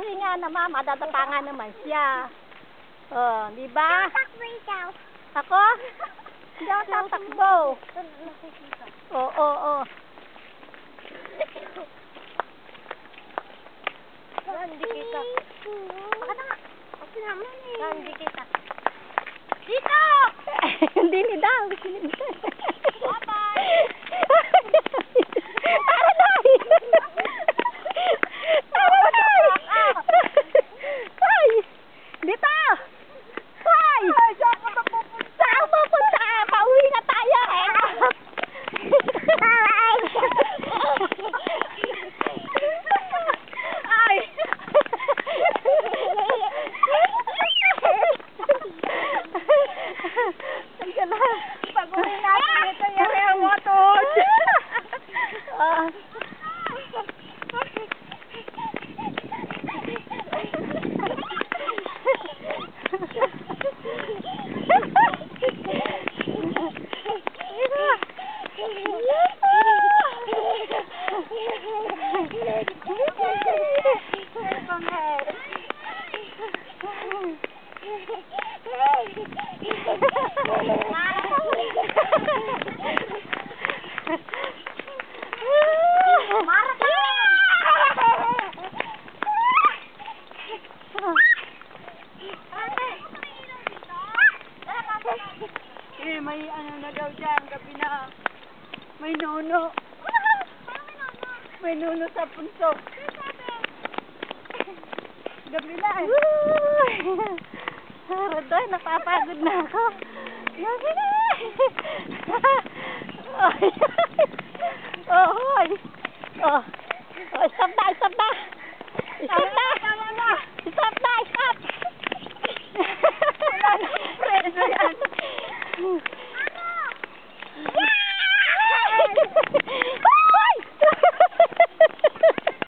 pahinga naman, madadapa naman siya. Oh, di ba? Tatakbo ikaw. Ako? Hindi ako tatakbo. Oo. Hindi kita. Bakit nga? Kasi naman eh. Hindi kita. Dito! Hindi ni daw. Bye-bye! Hoy! Dito! Hoy! Saan pupunta? Pauwi na tayo. Ay! Nandiyan na. Pag-uwi natin ito yung motor. Eh, may ano na daw dyan, gabi na. May nuno. May nuno sa punso. Gabi na eh. Rodoy, napapagod na ako. Gabi na. Oh, hoy. Oh.